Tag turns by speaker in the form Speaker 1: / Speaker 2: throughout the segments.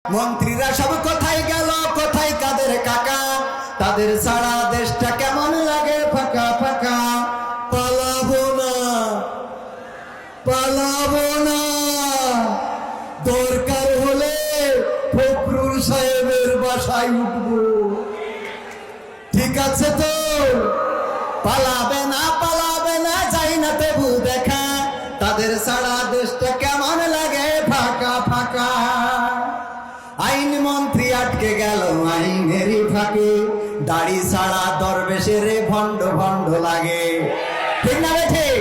Speaker 1: মন্ত্রীরা সব কোথায় গেল, কোথায় কাদের কাকা? তাদের সারা দেশটা কেমন লাগে ফাঁকা ফাঁকা। পালাবো না, পালাবো না, দরকার হলে ফখরুল সাহেবের বাসায় উঠবো। ঠিক আছে তো? পালাবে না, পালাবে না, যাই না তবু দেখা। তাদের সারা দেশটা কেমন লাগে ফাঁকা ফাঁকা। আইন মন্ত্রী আটকে গেল আইনেরই ফাঁকে, দাড়ি ছাড়া দরবেশের ভণ্ড ভণ্ড লাগে। ঠিক না রে ঠিক?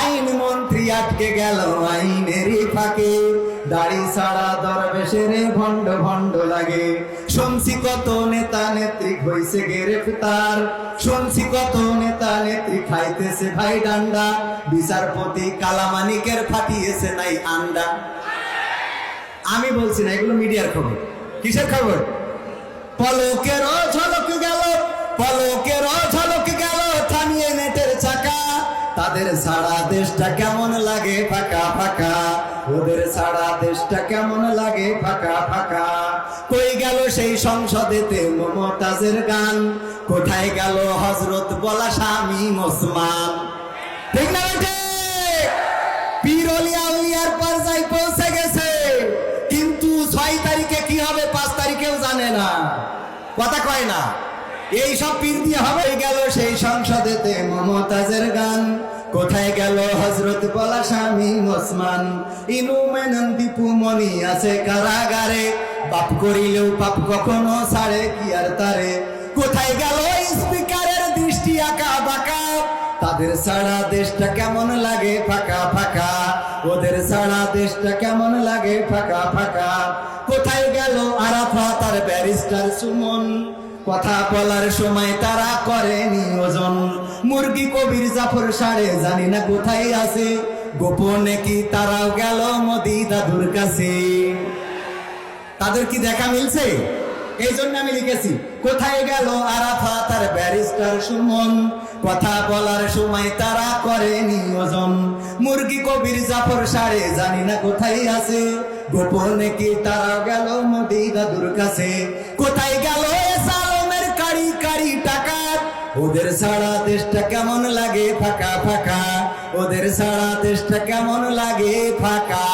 Speaker 1: আইন মন্ত্রী আটকে গেল আইনেরই ফাঁকে, দাড়ি ছাড়া দরবেশের ভণ্ড ভণ্ড লাগে। শুনছি কত নেতা নেত্রী হইছে গ্রেফতার, শুনছি কত নেতা নেত্রী খাইতেছে ভাই ডান্ডা, বিচারপতি কালামানিকের ফাটিয়েছে নাই আন্ডা। আমি বলছি না, এগুলো মিডিয়ার খবর। কিসের খবর? পলকের ঝলক গেল, পলকের ঝলক গেল, থামিয়ে নেটের চাকা। তাদের সারা দেশটা কেমন লাগে ফাঁকা ফাঁকা, ওদের সারা দেশটা কেমন লাগে ফাঁকা ফাঁকা। কই গেল সেই সংসদেতে মমতাজের গান, কোথায় গেল হযরত বলা স্বামী ওসমান? ঠিক না ঠিক? পীর ওলিয়া উলিয়ার পর্যায়ে পৌঁছে গেছে, কিন্তু 6 তারিখে কি হবে 5 তারিখেও জানে না, কথা কয় না। এই সব পীর দিয়ে হবে। গেল সেই সংসদেতে মমতাজের গান, কোথায় গেল হযরত বলা স্বামী ওসমান? ইনু মেনন দীপু মনি আছে কারাগারে, পাপ করিলেও পাপ কখনো ছাড়ে কি আর তারে। কোথায় গেল স্পিকারের দৃষ্টি আঁকা বাঁকা? তাদের সারা দেশটা কেমন লাগে ফাঁকা ফাঁকা, ওদের সারা দেশটা কেমন লাগে ফাঁকা ফাঁকা। কোথায় গেল আরাফাত আর ব্যারিস্টার সুমন? কথা বলার সময় তারা করে নিয়োজন। মুরগি কবির জাফর সাড়ে জানি না কোথায় আছে, গোপনে কি তারাও গেল মোদি দাদুর কাছে? তাদের কি দেখা মিলছে? এই জন্য আমি লিখেছি, কোথায় গেল আরাফাত আর ব্যারিস্টার সুমন? কথা বলার সময় তারা করে নিয়োজন। মুরগি কবির জাফর সাড়ে জানি না কোথায় আছে, গোপনে কি তারা গেল মোদি দাদুর কাছে? কোথায় গেল সালমের কারি কারি টাকা? ওদের সারা দেশটা কেমন লাগে ফাঁকা ফাঁকা, ওদের সারা দেশটা কেমন লাগে ফাঁকা।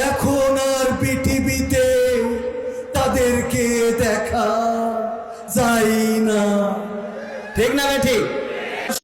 Speaker 1: এখন আর পৃথিবীতে তাদেরকে দেখা যায় না। ঠিক না ঠিক?